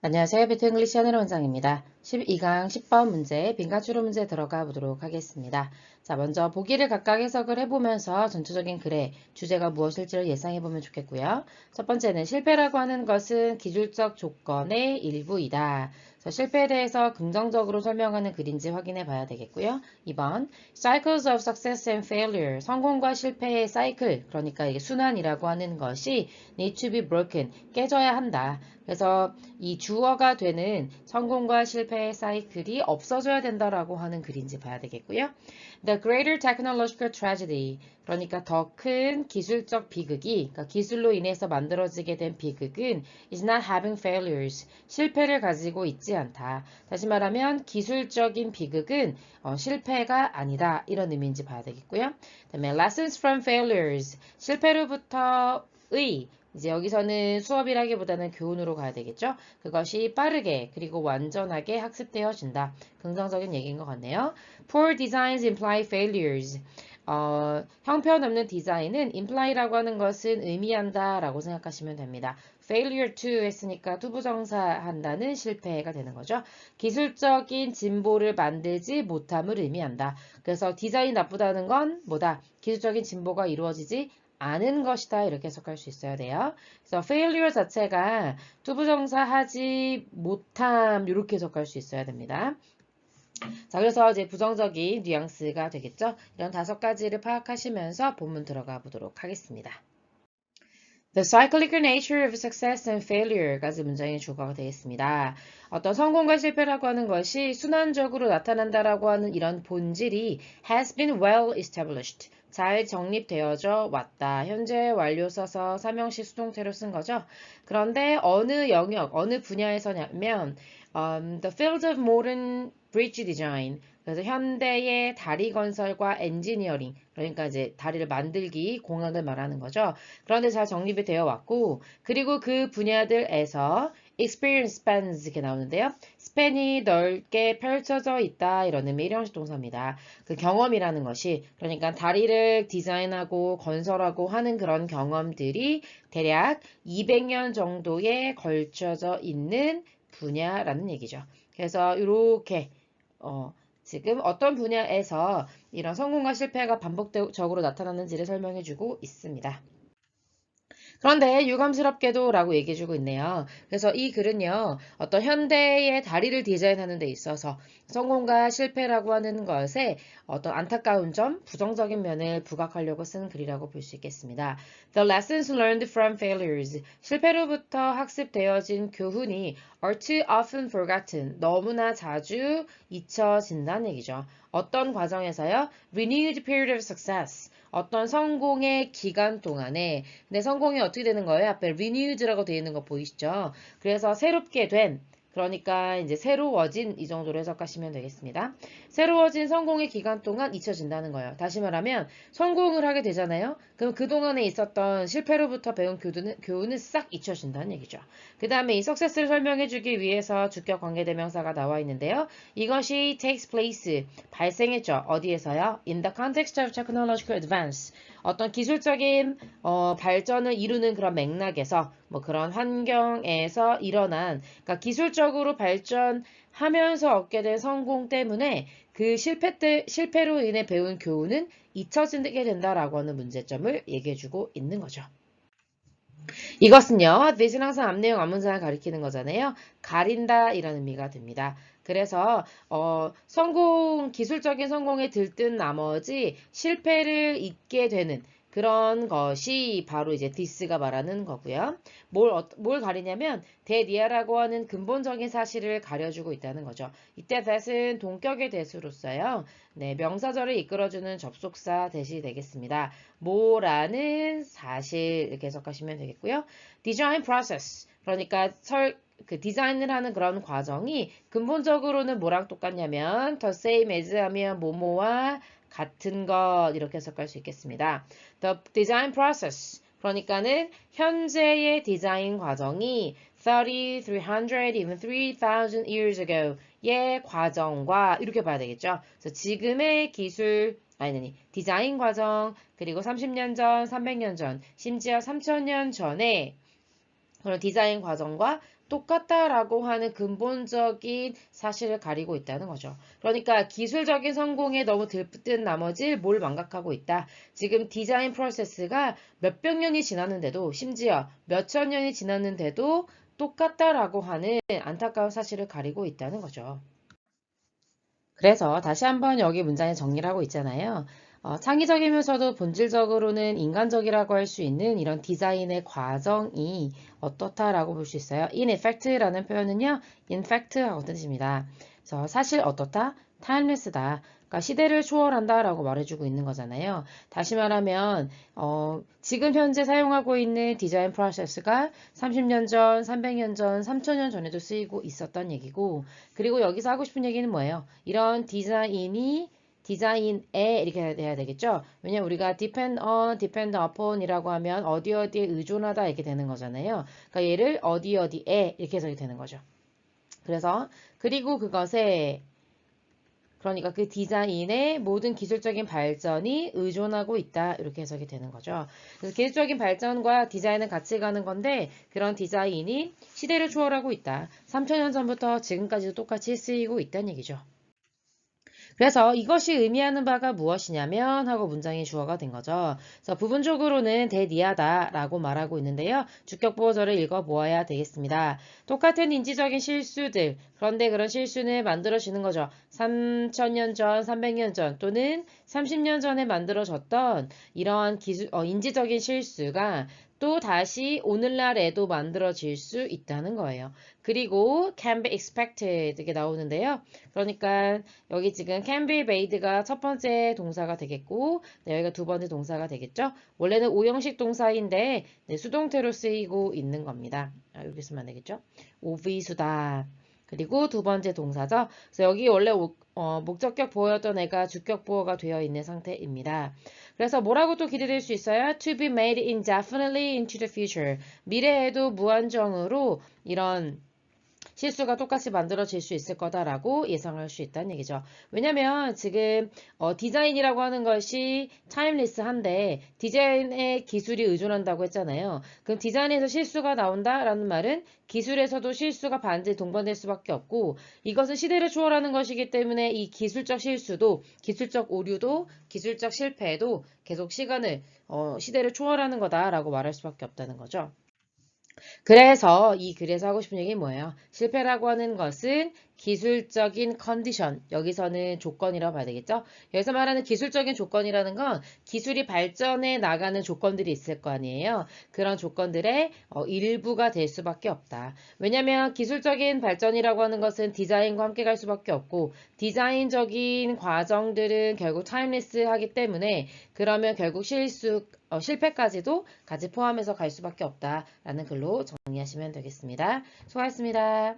안녕하세요. 비트 잉글리시 한혜로 원장입니다. 12강 10번 문제, 빈칸 추론 문제 들어가 보도록 하겠습니다. 자, 먼저 보기를 각각 해석을 해보면서 전체적인 글의 주제가 무엇일지를 예상해보면 좋겠고요. 첫 번째는 실패라고 하는 것은 기술적 조건의 일부이다. 그래서 실패에 대해서 긍정적으로 설명하는 글인지 확인해 봐야 되겠고요. 2번, Cycles of Success and Failure, 성공과 실패의 사이클, 그러니까 이게 순환이라고 하는 것이 need to be broken, 깨져야 한다. 그래서 이 주어가 되는 성공과 실패의 사이클이 없어져야 된다라고 하는 글인지 봐야 되겠고요. The greater technological tragedy, 그러니까 더 큰 기술적 비극이, 그러니까 기술로 인해서 만들어지게 된 비극은 is not having failures, 실패를 가지고 있지 않다. 다시 말하면 기술적인 비극은 실패가 아니다. 이런 의미인지 봐야 되겠고요. 그다음에 lessons from failures, 실패로부터의 이제 여기서는 수업이라기보다는 교훈으로 가야 되겠죠. 그것이 빠르게 그리고 완전하게 학습되어진다. 긍정적인 얘기인 것 같네요. Poor designs imply failures. 형편없는 디자인은 imply라고 하는 것은 의미한다 라고 생각하시면 됩니다. failure to 했으니까 투부정사 한다는 실패가 되는 거죠. 기술적인 진보를 만들지 못함을 의미한다. 그래서 디자인이 나쁘다는 건 뭐다? 기술적인 진보가 이루어지지 않은 것이다 이렇게 해석할 수 있어야 돼요. 그래서 failure 자체가 투부정사 하지 못함 이렇게 해석할 수 있어야 됩니다. 자, 그래서 이제 부정적인 뉘앙스가 되겠죠. 이런 5가지를 파악하시면서 본문 들어가 보도록 하겠습니다. The cyclical nature of success and failure까지 문장의 주어가 되겠습니다. 어떤 성공과 실패라고 하는 것이 순환적으로 나타난다라고 하는 이런 본질이 has been well established. 잘 정립되어져 왔다. 현재 완료 써서 삼형식 수동태로 쓴 거죠. 그런데 어느 영역, 어느 분야에서냐면 the field of modern bridge design, 그래서 현대의 다리 건설과 엔지니어링, 그러니까 이제 다리를 만들기, 공학을 말하는 거죠. 그런데 잘 정립이 되어 왔고, 그리고 그 분야들에서 experience spans 이렇게 나오는데요. span이 넓게 펼쳐져 있다 이런 의미의 일형식 동사입니다. 그 경험이라는 것이, 그러니까 다리를 디자인하고 건설하고 하는 그런 경험들이 대략 200년 정도에 걸쳐져 있는 분야라는 얘기죠. 그래서 이렇게 지금 어떤 분야에서 이런 성공과 실패가 반복적으로 나타나는지를 설명해주고 있습니다. 그런데 유감스럽게도 라고 얘기해주고 있네요. 그래서 이 글은요, 어떤 현대의 다리를 디자인하는 데 있어서 성공과 실패라고 하는 것에 어떤 안타까운 점, 부정적인 면을 부각하려고 쓴 글이라고 볼 수 있겠습니다. The lessons learned from failures. 실패로부터 학습되어진 교훈이 are too often forgotten. 너무나 자주 잊혀진다는 얘기죠. 어떤 과정에서요? Renewed period of success. 어떤 성공의 기간 동안에 근데 성공이 어떻게 되는 거예요? 앞에 renewed라고 되어 있는 거 보이시죠? 그래서 새롭게 된 그러니까 이제 새로워진 이 정도로 해석하시면 되겠습니다. 새로워진 성공의 기간 동안 잊혀진다는 거예요. 다시 말하면 성공을 하게 되잖아요. 그럼 그동안에 있었던 실패로부터 배운 교훈은 싹 잊혀진다는 얘기죠. 그 다음에 이 success를 설명해주기 위해서 주격 관계대명사가 나와 있는데요. 이것이 takes place, 발생했죠. 어디에서요? In the context of technological advance. 어떤 기술적인 발전을 이루는 그런 맥락에서 뭐 그런 환경에서 일어난 그러니까 기술적으로 발전하면서 얻게 된 성공 때문에 그 실패로 인해 배운 교훈은 잊혀지게 된다라고 하는 문제점을 얘기해주고 있는 거죠. 이것은요, this는 항상 앞내용 앞문장을 가리키는 거잖아요. 가린다 이런 의미가 됩니다. 그래서 기술적인 성공에 들뜬 나머지 실패를 잊게 되는 그런 것이 바로 이제 this가 말하는 거고요. 뭘 가리냐면 that이라고 하는 근본적인 사실을 가려주고 있다는 거죠. 이때 that은 동격의 that으로 써요. 네, 명사절을 이끌어주는 접속사 that이 되겠습니다. 뭐라는 사실 이렇게 해석하시면 되겠고요. design process, 그러니까 그 디자인을 하는 그런 과정이 근본적으로는 뭐랑 똑같냐면 the same as 하면 뭐뭐와 같은 것 이렇게 해석할 수 있겠습니다. The design process, 그러니까는 현재의 디자인 과정이 3,300, even 3,000 years ago 의 과정과 이렇게 봐야 되겠죠. 그래서 지금의 기술 디자인 과정, 그리고 30년 전, 300년 전, 심지어 3,000년 전에 그런 디자인 과정과 똑같다라고 하는 근본적인 사실을 가리고 있다는 거죠. 그러니까 기술적인 성공에 너무 들뜬 나머지 뭘 망각하고 있다. 지금 디자인 프로세스가 몇백 년이 지났는데도 심지어 몇천 년이 지났는데도 똑같다라고 하는 안타까운 사실을 가리고 있다는 거죠. 그래서 다시 한번 여기 문장에 정리를 하고 있잖아요. 창의적이면서도 본질적으로는 인간적이라고 할 수 있는 이런 디자인의 과정이 어떻다라고 볼 수 있어요. In effect라는 표현은요, in fact 하고 뜻입니다. 그래서 사실 어떻다? timeless다. 그러니까 시대를 초월한다라고 말해주고 있는 거잖아요. 다시 말하면 지금 현재 사용하고 있는 디자인 프로세스가 30년 전, 300년 전, 3000년 전에도 쓰이고 있었던 얘기고, 그리고 여기서 하고 싶은 얘기는 뭐예요? 이런 디자인에 이렇게 돼야 되겠죠? 왜냐면 우리가 depend on, depend upon이라고 하면 어디에 의존하다 이렇게 되는 거잖아요. 그러니까 얘를 어디에 이렇게 해석이 되는 거죠. 그래서 그리고 그러니까 그 디자인의 모든 기술적인 발전이 의존하고 있다. 이렇게 해석이 되는 거죠. 그래서 기술적인 발전과 디자인은 같이 가는 건데 그런 디자인이 시대를 초월하고 있다. 3000년 전부터 지금까지도 똑같이 쓰이고 있다는 얘기죠. 그래서 이것이 의미하는 바가 무엇이냐면 하고 문장이 주어가 된 거죠. 그래서 부분적으로는 대니하다라고 말하고 있는데요. 주격보호절을 읽어보아야 되겠습니다. 똑같은 인지적인 실수들, 그런데 그런 실수는 만들어지는 거죠. 3000년 전, 300년 전 또는 30년 전에 만들어졌던 이러한 인지적인 실수가 또 다시 오늘날에도 만들어질 수 있다는 거예요. 그리고 can be expected 이게 나오는데요. 그러니까 여기 지금 can be made가 첫 번째 동사가 되겠고 여기가 두 번째 동사가 되겠죠. 원래는 오형식 동사인데 수동태로 쓰이고 있는 겁니다. 여기 쓰면 안 되겠죠. 오비수다. 그리고 두 번째 동사죠. 그래서 여기 원래 목적격 보어였던 애가 주격 보어가 되어 있는 상태입니다. 그래서 뭐라고 또 기대될 수 있어요? To be made indefinitely into the future. 미래에도 무한정으로 이런 실수가 똑같이 만들어질 수 있을 거다라고 예상할 수 있다는 얘기죠. 왜냐면 지금 디자인이라고 하는 것이 타임리스한데 디자인의 기술이 의존한다고 했잖아요. 그럼 디자인에서 실수가 나온다라는 말은 기술에서도 실수가 반드시 동반될 수밖에 없고 이것은 시대를 초월하는 것이기 때문에 이 기술적 실수도 기술적 오류도 기술적 실패도 계속 시대를 초월하는 거다라고 말할 수밖에 없다는 거죠. 그래서 이 글에서 하고 싶은 얘기는 뭐예요? 실패라고 하는 것은 기술적인 컨디션, 여기서는 조건이라고 봐야 되겠죠? 여기서 말하는 기술적인 조건이라는 건 기술이 발전해 나가는 조건들이 있을 거 아니에요? 그런 조건들의 일부가 될 수밖에 없다. 왜냐하면 기술적인 발전이라고 하는 것은 디자인과 함께 갈 수밖에 없고 디자인적인 과정들은 결국 타임리스하기 때문에 그러면 결국 실패까지도 같이 포함해서 갈 수밖에 없다라는 글로 정리하시면 되겠습니다. 수고하셨습니다.